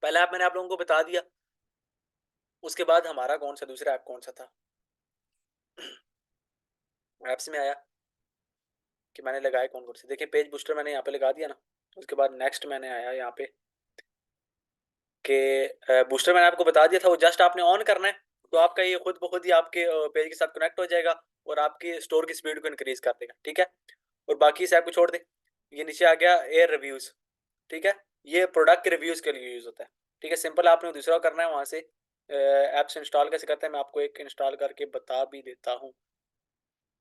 पहला ऐप मैंने आप लोगों को बता दिया, उसके बाद हमारा कौन सा दूसरा ऐप कौन सा था। ऐप्स में आया कि मैंने लगाए कौन कौन से, देखिए पेज बूस्टर मैंने यहाँ पे लगा दिया ना। उसके बाद नेक्स्ट मैंने आया यहाँ पे कि बूस्टर मैंने आपको बता दिया था, वो जस्ट आपने ऑन करना है तो आपका ये खुद ब खुद ही आपके पेज के साथ कनेक्ट हो जाएगा और आपके स्टोर की स्पीड को इंक्रीज कर देगा। ठीक है, और बाकी इस ऐप को छोड़ दें। ये नीचे आ गया एयर रिव्यूज़। ठीक है, ये प्रोडक्ट के रिव्यूज़ के लिए यूज़ होता है। ठीक है, सिंपल आपने दूसरा करना है वहाँ से ऐप्स इंस्टॉल कैसे करते हैं मैं आपको एक इंस्टॉल करके बता भी देता हूँ।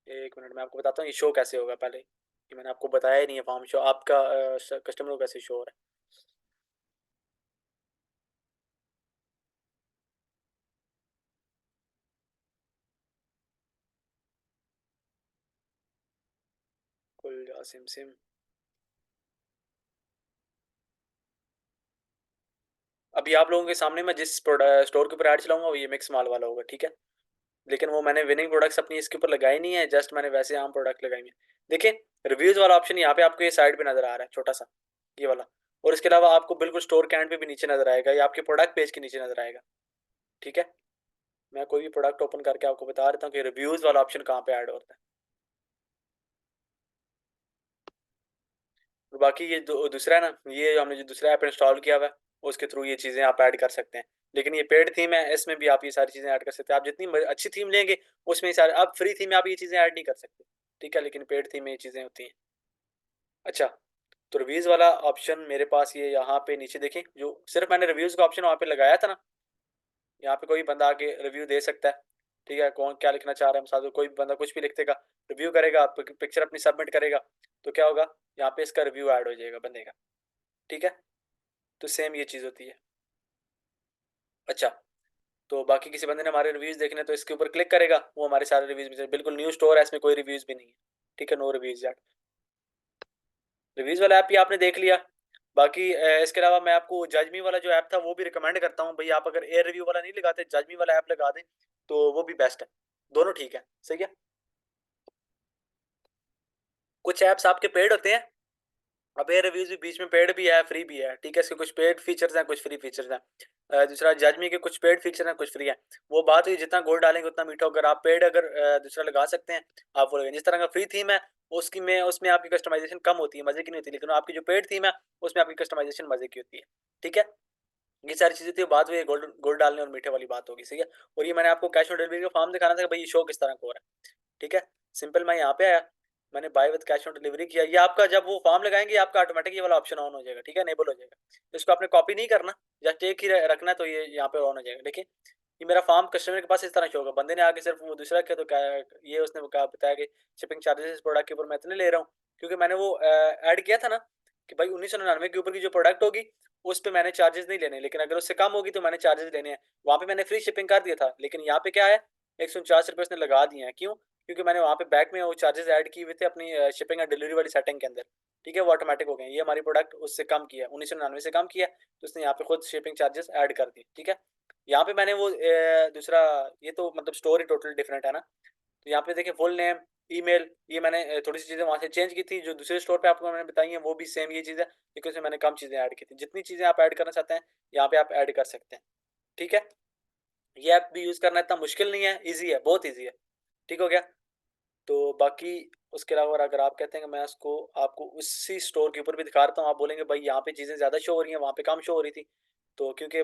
एक मिनट में आपको बताता हूँ ये शो कैसे होगा। पहले ये मैंने आपको बताया ही नहीं है, फॉर्म शो आपका कस्टमर को कैसे शो हो रहा है। खुल जा सिम सिम। अभी आप लोगों के सामने मैं जिस स्टोर के ऊपर ऐड चलाऊंगा वो ये मिक्स माल वाला होगा। ठीक है, लेकिन वो मैंने विनिंग प्रोडक्ट्स अपनी इसके ऊपर लगाई नहीं है, जस्ट मैंने वैसे आम प्रोडक्ट लगाई है। देखिए रिव्यूज़ वाला ऑप्शन यहाँ पे आपको ये साइड पे नजर आ रहा है छोटा सा, ये वाला। और इसके अलावा आपको बिल्कुल स्टोर के एंड पे भी नीचे नजर आएगा, ये आपके प्रोडक्ट पेज के नीचे नजर आएगा। ठीक है, मैं कोई भी प्रोडक्ट ओपन करके आपको बता देता हूँ कि रिव्यूज़ वाला ऑप्शन कहाँ पे ऐड होता है। और बाकी ये दूसरा है ना, ये हमने जो दूसरा ऐप इंस्टॉल किया हुआ है उसके थ्रू ये चीज़ें आप ऐड कर सकते हैं। लेकिन ये पेड थीम है, इसमें भी आप ये सारी चीज़ें ऐड कर सकते हैं। आप जितनी अच्छी थीम लेंगे उसमें सारे, आप फ्री थीम में आप ये चीज़ें ऐड नहीं कर सकते। ठीक है, लेकिन पेड थीम में ये चीज़ें होती हैं। अच्छा, तो रिव्यूज़ वाला ऑप्शन मेरे पास ये यहाँ पे नीचे देखें, जो सिर्फ मैंने रिव्यूज़ का ऑप्शन वहाँ पे लगाया था ना, यहाँ पे कोई बंदा आके रिव्यू दे सकता है। ठीक है, कौन क्या लिखना चाह रहा है, साथ कोई बंदा कुछ भी लिख देगा, रिव्यू करेगा, पिक्चर अपनी सबमिट करेगा तो क्या होगा, यहाँ पे इसका रिव्यू ऐड हो जाएगा बंदे का। ठीक है, तो सेम ये चीज़ होती है। अच्छा, तो बाकी किसी बंदे ने हमारे रिव्यूज़ देखने तो इसके ऊपर क्लिक करेगा, वो हमारे सारे रिव्यूज़ बिल्कुल न्यू स्टोर है, इसमें कोई रिव्यूज़ भी नहीं है। ठीक है, नो रिव्यूज़ यार। रिव्यूज़ वाला ऐप भी आपने देख लिया। बाकी इसके अलावा मैं आपको जजमी वाला जो ऐप था वो भी रिकमेंड करता हूँ भाई, आप अगर एयर रिव्यू वाला नहीं लगाते जजमी वाला ऐप लगा दें तो वो भी बेस्ट है। दोनों ठीक है, सही है। कुछ ऐप्स आपके पेड होते हैं, अब एयर रिव्यूज भी बीच में पेड भी है फ्री भी है। ठीक है, इसके कुछ पेड फीचर्स हैं कुछ फ्री फीचर्स हैं। दूसरा जजमी के कुछ पेड फीचर हैं कुछ फ्री हैं। वो बात हुई जितना गोल्ड डालेंगे उतना मीठा, अगर आप पेड अगर दूसरा लगा सकते हैं आप वो लगाएं। जिस तरह का फ्री थीम है उसकी में उसमें आपकी कस्टमाइजेशन कम होती है, मजे की नहीं होती, लेकिन आपकी जो पेड थीम है उसमें आपकी कस्टमाइजेशन मजे की होती है। ठीक है, ये सारी चीजें थी, बात हुई गोल्ड गोल्ड डालने और मीठे वाली बात होगी, सही है। और ये मैंने आपको कैश ऑन डिलीवरी का फॉर्म दिखाना था कि भाई ये शो किस तरह का हो रहा है। ठीक है, सिंपल मैं यहाँ पे आया, मैंने buy with cash on delivery किया। ये आपका जब वो फॉर्म लगाएंगे आपका ऑटोमेटिक ये वाला ऑप्शन ऑन हो जाएगा। ठीक है, इनेबल हो जाएगा, इसको आपने कॉपी नहीं करना, जस्ट एक ही रखना है तो ये यहाँ पे ऑन हो जाएगा। देखिए ये मेरा फॉर्म कस्टमर के पास इस तरह शो होगा, बंदे ने आके सिर्फ वो दूसरा किया तो क्या ये उसने कहा बताया कि शिपिंग चार्जेस इस प्रोडक्ट के ऊपर मैं इतने ले रहा हूँ, क्योंकि मैंने वो ऐड किया था ना कि भाई 1999 के ऊपर की जो प्रोडक्ट होगी उस पे मैंने चार्जेस नहीं लेने, लेकिन अगर उससे कम होगी तो मैंने चार्जेस लेने हैं। वहां पे मैंने फ्री शिपिंग कर दिया था, लेकिन यहाँ पे क्या है, 149 रुपये उसने लगा दिए हैं। क्यों? क्योंकि मैंने वहाँ पे बैक में वो चार्जेस ऐड किए हुए थे अपनी शिपिंग एंड डिलीवरी वाली सेटिंग के अंदर। ठीक है, वो ऑटोमेटिक हो गए। ये हमारी प्रोडक्ट उससे कम किया है, 1999 से कम किया है, तो उसने यहाँ पे खुद शिपिंग चार्जेस ऐड कर दिए। ठीक है, यहाँ पे मैंने वो दूसरा, ये तो मतलब स्टोरी टोटल डिफरेंट है ना। तो यहाँ पे देखिए फुल नेम, ईमेल, ये मैंने थोड़ी सी चीज़ें वहाँ से चेंज की थी, जो दूसरे स्टोर पे आपको मैंने बताई हैं वो भी सेम ये चीज़ है, लेकिन उसमें मैंने कम चीज़ें ऐड की थी। जितनी चीज़ें आप ऐड करना चाहते हैं यहाँ पे आप ऐड कर सकते हैं। ठीक है, ये ऐप भी यूज़ करना इतना मुश्किल नहीं है, ईजी है, बहुत ईजी है। ठीक हो गया। तो बाकी उसके अलावा अगर आप कहते हैं कि मैं उसको आपको उसी स्टोर के ऊपर भी दिखा रहा हूँ, आप बोलेंगे भाई यहाँ पे चीज़ें ज़्यादा शो हो रही हैं, वहाँ पे कम शो हो रही थी। तो क्योंकि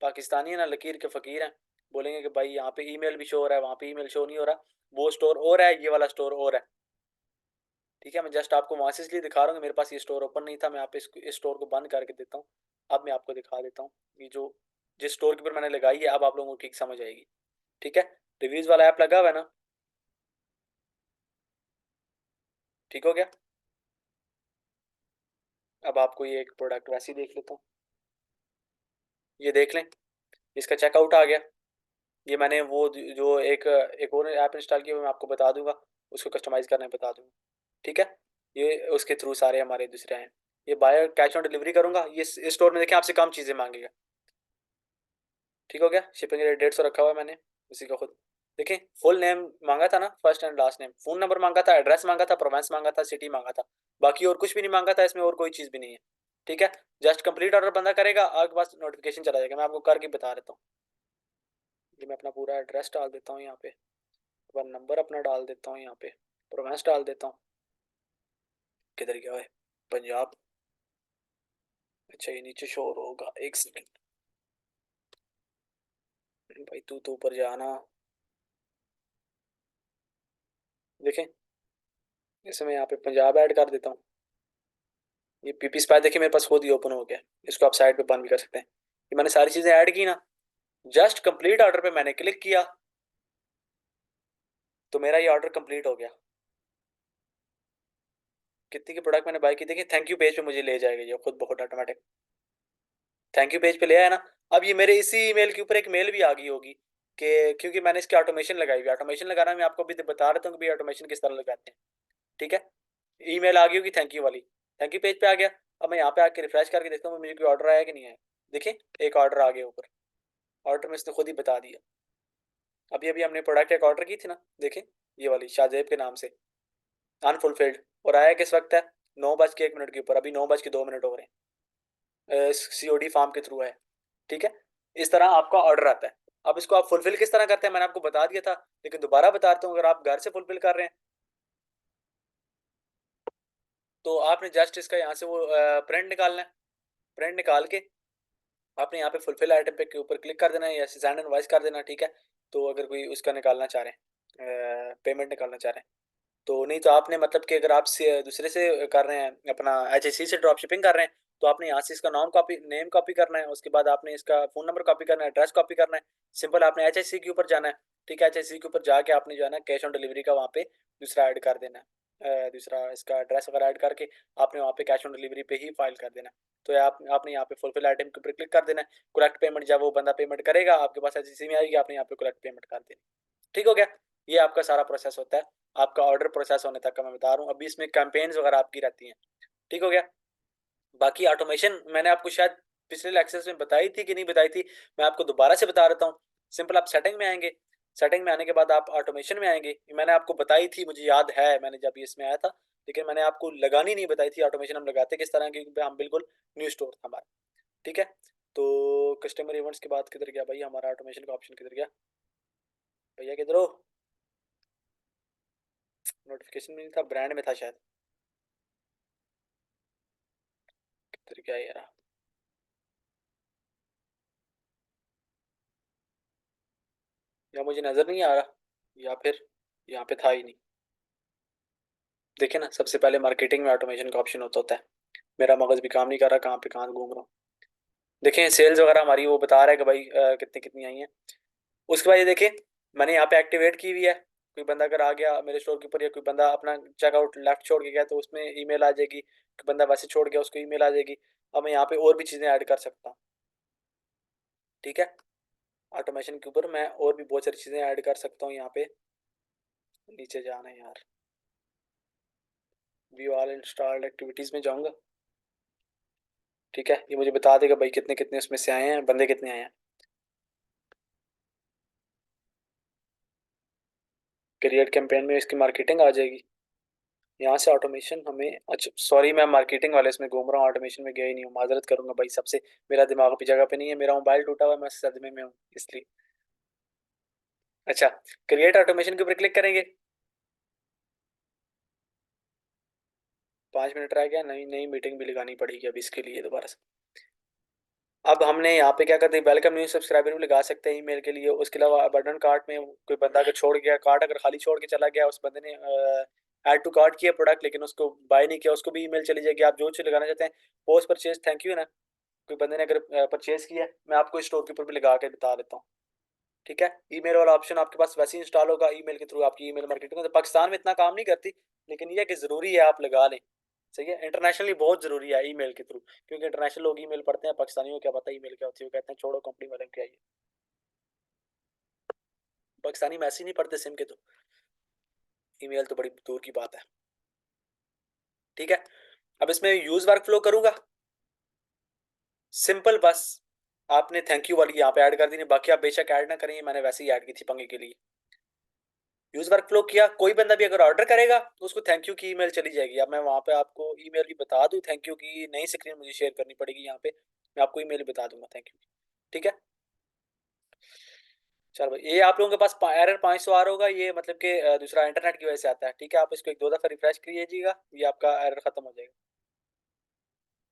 पाकिस्तानी है ना, लकीर के फ़कीर हैं, बोलेंगे कि भाई यहाँ पे ईमेल भी शो हो रहा है, वहाँ पे ईमेल शो नहीं हो रहा, वो स्टोर और है, ये वाला स्टोर और है। ठीक है, मैं जस्ट आपको वहाँ से इसलिए दिखा रहा हूँ, मेरे पास ये स्टोर ओपन नहीं था, मैं यहाँ पे इस स्टोर को बंद करके देता हूँ। अब मैं आपको दिखा देता हूँ ये जो जिस स्टोर के ऊपर मैंने लगाई है, अब आप लोगों को ठीक समझ आएगी। ठीक है, रिव्यूज़ वाला ऐप लगा हुआ है ना, ठीक हो गया। अब आपको ये एक प्रोडक्ट वैसे ही देख लेता हूँ, ये देख लें, इसका चेकआउट आ गया। ये मैंने वो जो एक और ऐप इंस्टॉल किया, मैं आपको बता दूंगा, उसको कस्टमाइज़ करना बता दूंगा। ठीक है, ये उसके थ्रू सारे हमारे दूसरे हैं। ये बाय कैश ऑन डिलीवरी करूंगा, ये इस स्टोर में देखें आपसे कम चीज़ें मांगेगा। ठीक हो गया, शिपिंग रेट 150 रखा हुआ है मैंने उसी का खुद। देखें, फुल नेम मांगा था ना, first and last name, phone number मांगा था, एड्रेस मांगा था, प्रोवेंस मांगा था, सिटी मांगा था, बाकी और कुछ भी नहीं मांगा था इसमें, और कोई चीज़ भी नहीं है। ठीक है, जस्ट कंप्लीट ऑर्डर बंदा करेगा, आपके पास नोटिफिकेशन चला जाएगा। मैं आपको करके बता देता हूँ। ये मैं अपना पूरा एड्रेस डाल देता हूँ यहाँ पे, वन नंबर अपना डाल देता हूँ यहाँ पे, प्रोवेंस डाल देता हूँ। किधर गया है, पंजाब। अच्छा, ये नीचे शो होगा, एक सेकंड भाई, तू तो ऊपर जाना। देखें, इसे मैं यहाँ पे पंजाब ऐड कर देता हूँ। ये पीपी स्पाई देखिए मेरे पास खुद ही ओपन हो गया, इसको आप साइड पे बंद भी कर सकते हैं। ये मैंने सारी चीजें ऐड की ना, जस्ट कंप्लीट ऑर्डर पे मैंने क्लिक किया तो मेरा ये ऑर्डर कंप्लीट हो गया। कितनी की प्रोडक्ट मैंने बाय की, देखिए थैंक यू पेज पे मुझे ले जाएगा ये खुद बहुत ऑटोमेटिक। थैंक यू पेज पे ले आया ना। अब ये मेरे इसी ईमेल के ऊपर एक मेल भी आ गई होगी कि क्योंकि मैंने इसकी ऑटोमेशन लगाई हुई है। ऑटोमेशन लगाना मैं आपको भी बता रहा हूँ कि ऑटोमेशन किस तरह लगाते हैं। ठीक है, ईमेल आ गई होगी थैंक यू वाली, थैंक यू पेज पे आ गया। अब मैं यहाँ पे आके रिफ्रेश करके देखता हूँ मुझे कोई ऑर्डर आया कि नहीं आया। देखिए एक ऑर्डर आ गया ऊपर, ऑर्डर में इसने खुद ही बता दिया। अभी अभी हमने प्रोडक्ट एक ऑर्डर की थी ना, देखें ये वाली शाहजेब के नाम से, अनफुलफिल्ड, और आया किस वक्त है, 9:01 के ऊपर, अभी 9:02 हो रहे हैं, COD फार्म के थ्रू है। ठीक है, इस तरह आपका ऑर्डर आता है। अब इसको आप फुलफिल किस तरह करते हैं मैंने आपको बता दिया था, लेकिन दोबारा बताता हूँ। अगर आप घर से फुलफिल कर रहे हैं तो आपने जस्ट इसका यहाँ से वो प्रिंट निकालना है। प्रिंट निकाल के आपने यहाँ पे फुलफिल आइटम पे के ऊपर क्लिक कर देना है या सेंड इनवॉइस कर देना। ठीक है, तो अगर कोई उसका निकालना चाह रहे हैं, पेमेंट निकालना चाह रहे हैं, तो नहीं तो आपने मतलब कि अगर आप दूसरे से कर रहे हैं, अपना HSC से ड्रॉप शिपिंग कर रहे हैं, तो आपने यहाँ से इसका नेम कॉपी करना है, उसके बाद आपने इसका फ़ोन नंबर कॉपी करना है, एड्रेस कॉपी करना है। सिंपल आपने HSC के ऊपर जाना है। ठीक है, HSC के ऊपर जाके आपने जो है ना कैश ऑन डिलीवरी का वहाँ पे दूसरा ऐड कर देना है, दूसरा इसका एड्रेस वगैरह ऐड करके आपने वहाँ पे कैश ऑन डिलीवरी पे ही फाइल कर देना है। तो आपने यहाँ पे फुलफिल आइटम के ऊपर क्लिक कर देना है। कलेक्ट पेमेंट, जब वो बंदा पेमेंट करेगा आपके पास HSC में आएगी, आपने यहाँ पे कलेक्ट पेमेंट कर देनी। ठीक हो गया, ये आपका सारा प्रोसेस होता है। आपका ऑर्डर प्रोसेस होने तक का मैं बता रहा हूँ। अभी इसमें कैंपेन्स वगैरह आपकी रहती हैं। ठीक हो गया, बाकी ऑटोमेशन मैंने आपको शायद पिछले लेक्चर्स में बताई थी कि नहीं बताई थी, मैं आपको दोबारा से बता देता हूँ। सिंपल आप सेटिंग में आएंगे, सेटिंग में आने के बाद आप ऑटोमेशन में आएंगे। मैंने आपको बताई थी, मुझे याद है मैंने जब इसमें आया था, लेकिन मैंने आपको लगानी नहीं बताई थी ऑटोमेशन हम लगाते किस तरह, क्योंकि हम बिल्कुल न्यू स्टोर था हमारा। ठीक है, तो कस्टमर इवेंट्स के बाद किधर गया भाई हमारा ऑटोमेशन का ऑप्शन, किधर गया भैया, किधर हो? नोटिफिकेशन में नहीं था, ब्रांड में था शायद, किधर गया यार, या मुझे नज़र नहीं आ रहा, या फिर यहाँ पे था ही नहीं। देखिए ना, सबसे पहले मार्केटिंग में ऑटोमेशन का ऑप्शन होता है। मेरा मगज भी काम नहीं कर रहा, कहाँ पे कहाँ घूम रहा हूँ। देखें सेल्स वगैरह हमारी वो बता रहा है कि भाई कितनी कितनी आई हैं। उसके बाद ये देखें मैंने यहाँ पे एक्टिवेट की हुई है, कोई बंदा अगर आ गया मेरे स्टोर के ऊपर, या कोई बंदा अपना चेकआउट लेफ्ट छोड़ के गया तो उसमें ईमेल आ जाएगी, कोई बंदा वैसे छोड़ गया उसको ईमेल आ जाएगी। अब मैं यहाँ पे और भी चीज़ें ऐड कर सकता हूँ। ठीक है, ऑटोमेशन के ऊपर मैं और भी बहुत सारी चीज़ें ऐड कर सकता हूँ। यहाँ पे नीचे जाना है यार, व्यू ऑल इंस्टॉल्ड एक्टिविटीज़ में जाऊँगा। ठीक है, ये मुझे बता देगा भाई कितने कितने उसमें से आए हैं, बंदे कितने आए हैं। क्रिएट कैंपेन में इसकी मार्केटिंग आ जाएगी। यहाँ से ऑटोमेशन हमें, अच्छा सॉरी मैं मार्केटिंग वाले इसमें घूम रहा हूँ, ऑटोमेशन में गया ही नहीं हूँ, माजरत करूंगा भाई सबसे। मेरा दिमाग अपनी जगह पे नहीं है, मेरा मोबाइल टूटा हुआ है, मैं सदमे में हूँ इसलिए। अच्छा, क्रिएट ऑटोमेशन के ऊपर क्लिक करेंगे। 5 मिनट रह गया, नई नई मीटिंग भी लगानी पड़ेगी अब इसके लिए दोबारा से। अब हमने यहाँ पे क्या करते हैं, वेलकम न्यू सब्सक्राइबर भी लगा सकते हैं ईमेल के लिए। उसके अलावा बटन कार्ट में कोई बंदा अगर छोड़ गया, कार्ट अगर खाली छोड़ के चला गया, उस बंदे ने ऐड टू कार्ट किया प्रोडक्ट लेकिन उसको बाय नहीं किया, उसको भी ईमेल चली जाएगी। आप जो चीज़ लगाना चाहते हैं, पोस्ट परचेज थैंक यू है ना, कोई बंदे ने अगर परचेज किया है, मैं आपको स्टोर के ऊपर भी लगा के बता देता हूँ। ठीक है, ईमेल वाला ऑप्शन आपके पास वैसे ही इंस्टॉल होगा, ईमेल के थ्रू आपकी ईमेल मार्केटिंग। तो पाकिस्तान में इतना काम नहीं करती, लेकिन ये है कि ज़रूरी है आप लगा लें। सही है, इंटरनेशनली बहुत ज़रूरी है ईमेल के थ्रू, क्योंकि इंटरनेशनल लोग ईमेल पढ़ते हैं, पाकिस्तानियों को क्या पता ईमेल क्या होती है, वो कहते हैं छोड़ो कंपनी वाले क्या, ये पाकिस्तानी मैसेज नहीं पढ़ते सिम के, तो ईमेल तो बड़ी दूर की बात है। ठीक है, अब इसमें यूज वर्क फ्लो करूंगा, सिंपल बस आपने थैंक यू वाली यहाँ पे ऐड कर दी, बाकी आप बेशक ऐड ना करें, मैंने वैसे ही ऐड की थी पंगे के लिए। यूज वर्क फ्लो किया, कोई बंदा भी अगर ऑर्डर करेगा तो उसको थैंक यू की ईमेल चली जाएगी। अब मैं वहाँ पे आपको ईमेल भी बता दूँ थैंक यू की, नई स्क्रीन मुझे शेयर करनी पड़ेगी, यहाँ पे मैं आपको ईमेल बता दूंगा थैंक यू। ठीक है, चलो भाई ये आप लोगों के पास एरर 500 आ रहा होगा, ये मतलब कि दूसरा इंटरनेट की वजह से आता है। ठीक है, आप इसको एक दो दफ़ा रिफ्रेश कीजिएगा, ये आपका एरर खत्म हो जाएगा।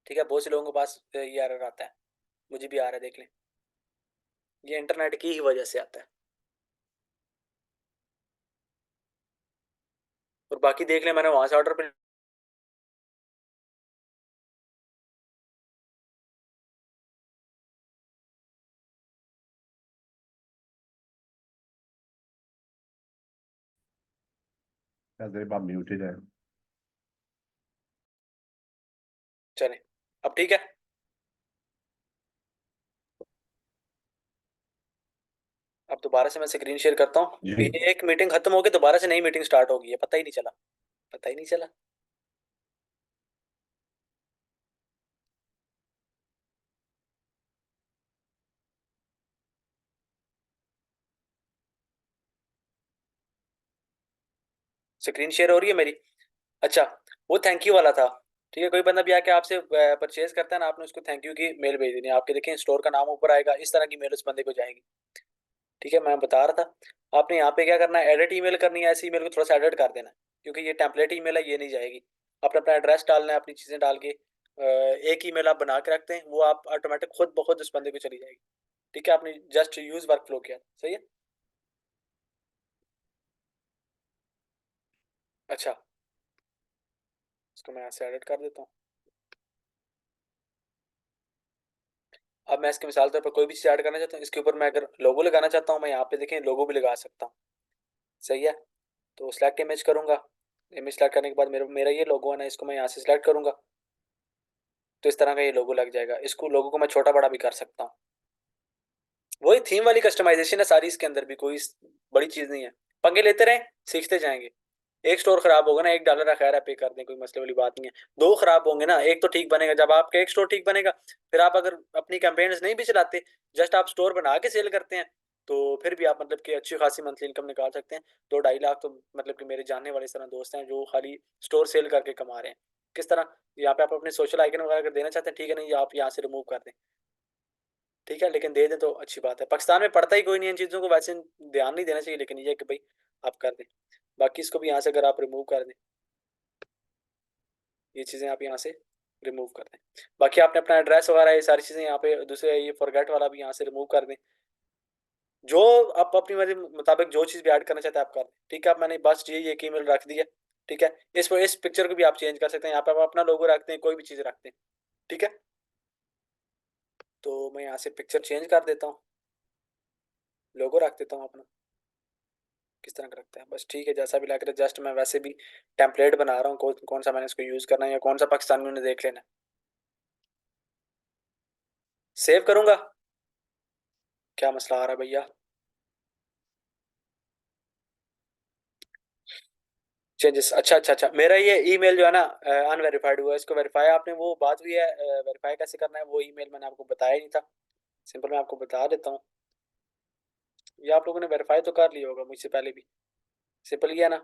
ठीक है, बहुत से लोगों के पास ये एरर आता है, मुझे भी आ रहा है, देख लें, ये इंटरनेट की ही वजह से आता है। और बाकी देख लें, मैंने वहां से ऑर्डर पे जरीब आप म्यूटेड है। चले, अब ठीक है। अब दोबारा से मैं स्क्रीन शेयर करता हूँ, जी। एक मीटिंग खत्म हो गई, दोबारा से नई मीटिंग स्टार्ट होगी है, पता ही नहीं चला, पता ही नहीं चला। स्क्रीन शेयर हो रही है मेरी। अच्छा, वो थैंक यू वाला था। ठीक है, कोई बंदा भी आके आपसे परचेज करता है ना, आपने उसको थैंक यू की मेल भेज देनी है, आपके देखें स्टोर का नाम ऊपर आएगा, इस तरह की मेल उस बंदे को जाएगी। ठीक है, मैं बता रहा था, आपने यहाँ पे क्या करना है, एडिट ईमेल करनी है, ऐसी ईमेल को थोड़ा सा एडिट कर देना है, क्योंकि ये टेम्पलेट ईमेल है, ये नहीं जाएगी। आपने अपना एड्रेस डालना है, अपनी चीज़ें डाल के एक ईमेल आप बना के रखते हैं, वो आप ऑटोमेटिक खुद ब खुद उस बंदे को चली जाएगी। ठीक है, आपने जस्ट यूज वर्क फ्लो किया, सही है। अच्छा, इसको मैं यहाँ से एडिट कर देता हूँ। अब मैं इसके मिसाल तौर पर कोई भी चीज़ ऐड करना चाहता हूँ, इसके ऊपर मैं अगर लोगो लगाना चाहता हूँ, मैं यहाँ पे देखें लोगो भी लगा सकता हूँ। सही है, तो सिलेक्ट इमेज करूंगा, इमेज सेलेक्ट करने के बाद मेरा मेरा ये लोगो है ना, इसको मैं यहाँ से सिलेक्ट करूंगा, तो इस तरह का ये लोगो लग जाएगा। इसको लोगो को मैं छोटा बड़ा भी कर सकता हूँ। वही थीम वाली कस्टमाइजेशन है सारी, इसके अंदर भी कोई बड़ी चीज़ नहीं है। पंगे लेते रहें, सीखते जाएंगे। एक स्टोर खराब होगा ना, $1 है, खैर है, पे कर दें, कोई मसले वाली बात नहीं है। दो खराब होंगे ना, एक तो ठीक बनेगा, जब आपका एक स्टोर ठीक बनेगा, फिर आप अगर अपनी कैंपेन्स नहीं भी चलाते, जस्ट आप स्टोर बना के सेल करते हैं, तो फिर भी आप मतलब कि अच्छी खासी मंथली इनकम निकाल सकते हैं। 2-2.5 लाख तो मतलब कि मेरे जानने वाले इस तरह दोस्त हैं जो खाली स्टोर सेल करके कमा रहे हैं। किस तरह, यहाँ पे आप अपने सोशल आइकन वगैरह अगर देना चाहते हैं, ठीक है, नहीं आप यहाँ से रिमूव कर दें। ठीक है, लेकिन दे दें तो अच्छी बात है। पाकिस्तान में पड़ता ही कोई नहीं इन चीज़ों को, वैसे ध्यान नहीं देना चाहिए, लेकिन ये है कि भाई आप कर दें। बाकी इसको भी यहाँ से अगर आप रिमूव कर दें, ये चीज़ें आप यहाँ से रिमूव कर दें। बाकी आपने अपना एड्रेस वगैरह ये सारी चीज़ें यहाँ पे, दूसरे ये फॉरगेट वाला भी यहाँ से रिमूव कर दें। जो आप अपनी मर्जी मुताबिक जो चीज़ भी ऐड करना चाहते हैं आप कर दें। ठीक है, अब मैंने बस ये एक ईमेल रख दिया। ठीक है, इस पिक्चर को भी आप चेंज कर सकते हैं, यहाँ पे आप अपना लोगो रखते हैं, कोई भी चीज़ रखते हैं। ठीक है, तो मैं यहाँ से पिक्चर चेंज कर देता हूँ, लोगो रख देता हूँ अपना। किस तरह का रखते हैं, बस ठीक है जैसा भी लग रहा है। जस्ट मैं वैसे भी टेम्पलेट बना रहा हूँ, कौन सा मैंने इसको यूज़ करना है या कौन सा पाकिस्तानी उन्हें देख लेना है। सेव करूँगा, क्या मसला आ रहा है भैया? चेंजेस, अच्छा अच्छा अच्छा, मेरा ये ईमेल जो है ना अनवेरीफाइड हुआ है, इसको वेरीफाई आपने वो बात हुई है, वेरीफाई कैसे करना है वो ईमेल मैंने आपको बताया ही नहीं था। सिंपल मैं आपको बता देता हूँ, ये आप लोगों ने वेरीफाई तो कर लिया होगा मुझसे पहले भी, सिंपल ही है ना।